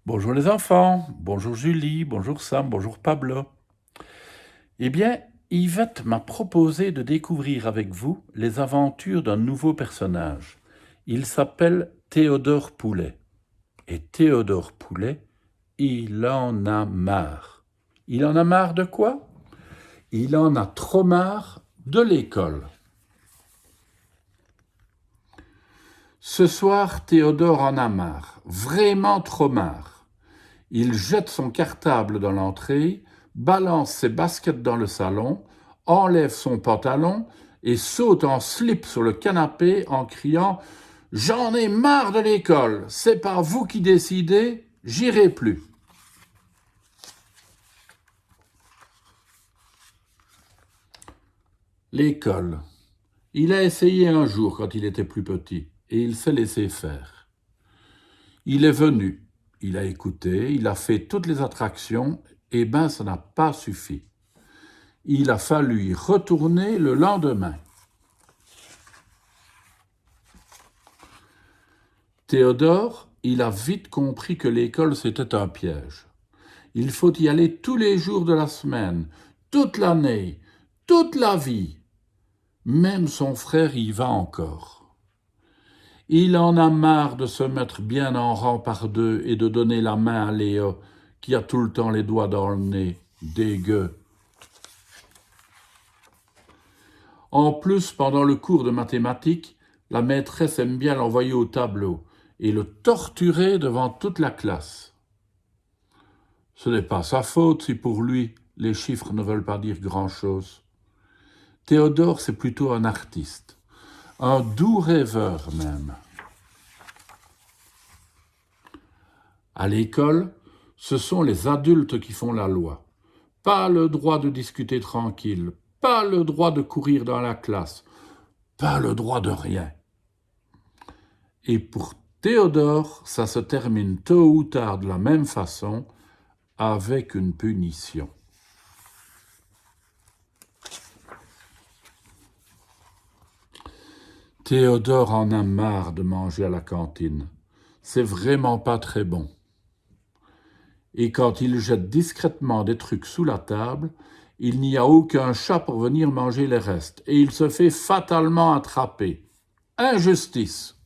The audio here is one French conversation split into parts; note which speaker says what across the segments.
Speaker 1: Bonjour les enfants, bonjour Julie, bonjour Sam, bonjour Pablo. Eh bien, Yvette m'a proposé de découvrir avec vous les aventures d'un nouveau personnage. Il s'appelle Théodore Poulet. Et Théodore Poulet, il en a marre. Il en a marre de quoi? Il en a trop marre de l'école. Ce soir, Théodore en a marre, vraiment trop marre. Il jette son cartable dans l'entrée, balance ses baskets dans le salon, enlève son pantalon et saute en slip sur le canapé en criant « J'en ai marre de l'école, c'est pas vous qui décidez, j'irai plus ». L'école. Il a essayé un jour quand il était plus petit et il s'est laissé faire. Il est venu, il a écouté, il a fait toutes les attractions, et ben ça n'a pas suffi. Il a fallu y retourner le lendemain. Théodore, il a vite compris que l'école c'était un piège. Il faut y aller tous les jours de la semaine, toute l'année, toute la vie. Même son frère y va encore. Il en a marre de se mettre bien en rang par deux et de donner la main à Léo, qui a tout le temps les doigts dans le nez. Dégueu. En plus, pendant le cours de mathématiques, la maîtresse aime bien l'envoyer au tableau et le torturer devant toute la classe. Ce n'est pas sa faute si pour lui, les chiffres ne veulent pas dire grand-chose. Théodore, c'est plutôt un artiste, un doux rêveur même. À l'école, ce sont les adultes qui font la loi. Pas le droit de discuter tranquille, pas le droit de courir dans la classe, pas le droit de rien. Et pour Théodore, ça se termine tôt ou tard de la même façon, avec une punition. Théodore en a marre de manger à la cantine. C'est vraiment pas très bon. Et quand il jette discrètement des trucs sous la table, il n'y a aucun chat pour venir manger les restes, et il se fait fatalement attraper. Injustice!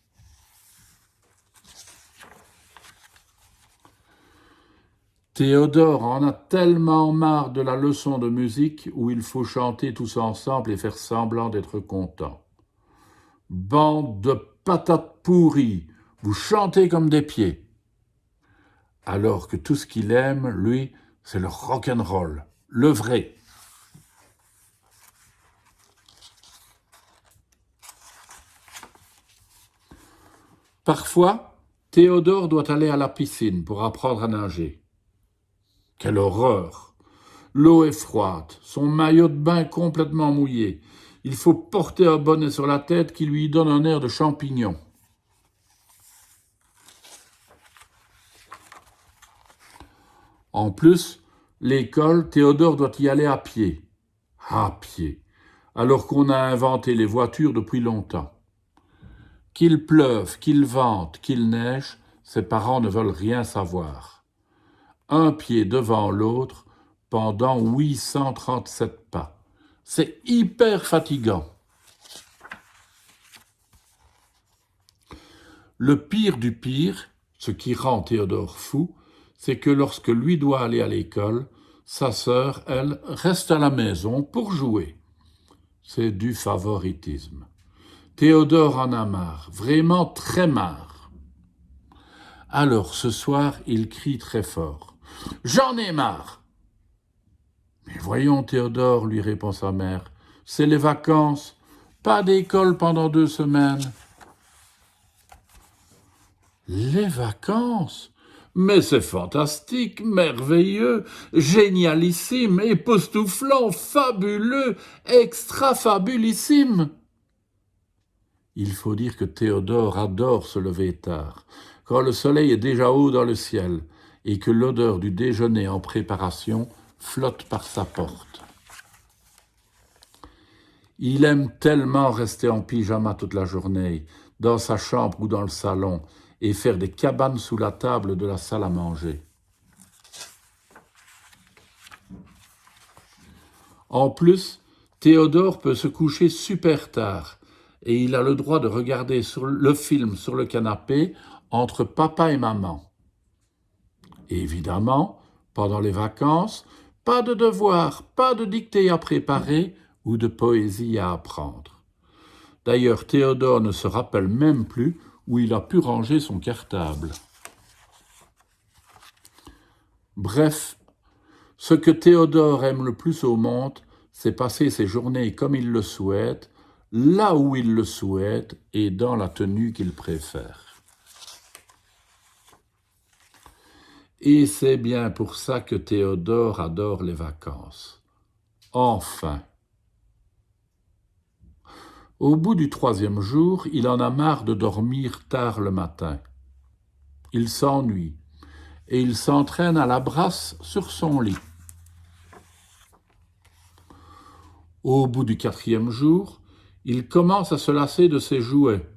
Speaker 1: Théodore en a tellement marre de la leçon de musique où il faut chanter tous ensemble et faire semblant d'être content. Bande de patates pourries, vous chantez comme des pieds. Alors que tout ce qu'il aime, lui, c'est le rock'n'roll, le vrai. Parfois, Théodore doit aller à la piscine pour apprendre à nager. Quelle horreur! L'eau est froide, son maillot de bain complètement mouillé. Il faut porter un bonnet sur la tête qui lui donne un air de champignon. En plus, l'école, Théodore doit y aller à pied. À pied, alors qu'on a inventé les voitures depuis longtemps. Qu'il pleuve, qu'il vente, qu'il neige, ses parents ne veulent rien savoir. Un pied devant l'autre pendant 837 pas. C'est hyper fatigant. Le pire du pire, ce qui rend Théodore fou, c'est que lorsque lui doit aller à l'école, sa sœur, elle, reste à la maison pour jouer. C'est du favoritisme. Théodore en a marre, vraiment très marre. Alors ce soir, il crie très fort. « J'en ai marre !» « Mais voyons, Théodore, lui répond sa mère, c'est les vacances, pas d'école pendant 2 semaines. Les vacances? Mais c'est fantastique, merveilleux, génialissime, époustouflant, fabuleux, extra-fabulissime. Il faut dire que Théodore adore se lever tard, quand le soleil est déjà haut dans le ciel et que l'odeur du déjeuner en préparation flotte par sa porte. Il aime tellement rester en pyjama toute la journée, dans sa chambre ou dans le salon, et faire des cabanes sous la table de la salle à manger. En plus, Théodore peut se coucher super tard et il a le droit de regarder le film sur le canapé entre papa et maman. Et évidemment, pendant les vacances, pas de devoirs, pas de dictée à préparer ou de poésie à apprendre. D'ailleurs, Théodore ne se rappelle même plus où il a pu ranger son cartable. Bref, ce que Théodore aime le plus au monde, c'est passer ses journées comme il le souhaite, là où il le souhaite et dans la tenue qu'il préfère. Et c'est bien pour ça que Théodore adore les vacances. Enfin. Au bout du 3e jour, il en a marre de dormir tard le matin. Il s'ennuie et il s'entraîne à la brasse sur son lit. Au bout du 4e jour, il commence à se lasser de ses jouets,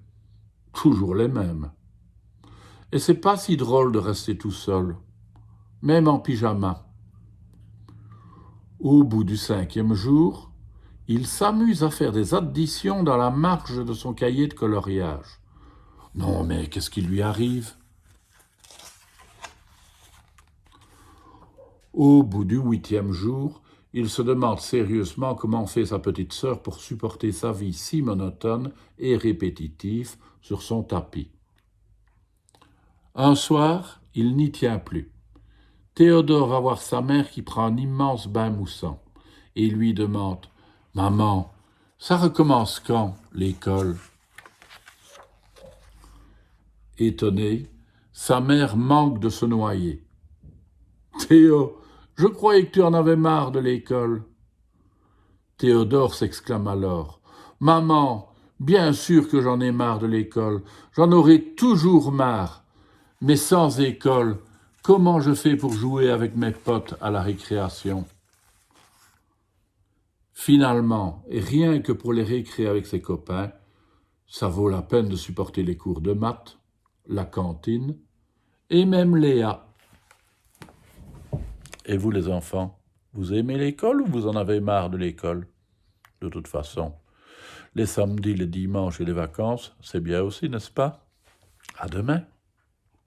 Speaker 1: toujours les mêmes. Et c'est pas si drôle de rester tout seul, même en pyjama. Au bout du 5e jour, il s'amuse à faire des additions dans la marge de son cahier de coloriage. Non, mais qu'est-ce qui lui arrive? Au bout du 8e jour, il se demande sérieusement comment fait sa petite sœur pour supporter sa vie si monotone et répétitive sur son tapis. Un soir, il n'y tient plus. Théodore va voir sa mère qui prend un immense bain moussant et lui demande « Maman, ça recommence quand, l'école ?» Étonné, sa mère manque de se noyer. « Théo, je croyais que tu en avais marre de l'école. » Théodore s'exclame alors. « Maman, bien sûr que j'en ai marre de l'école, j'en aurai toujours marre. Mais sans école, comment je fais pour jouer avec mes potes à la récréation ?» Finalement, et rien que pour les récrés avec ses copains, ça vaut la peine de supporter les cours de maths, la cantine et même Léa. Et vous les enfants, vous aimez l'école ou vous en avez marre de l'école? De toute façon, les samedis, les dimanches et les vacances, c'est bien aussi, n'est-ce pas? À demain.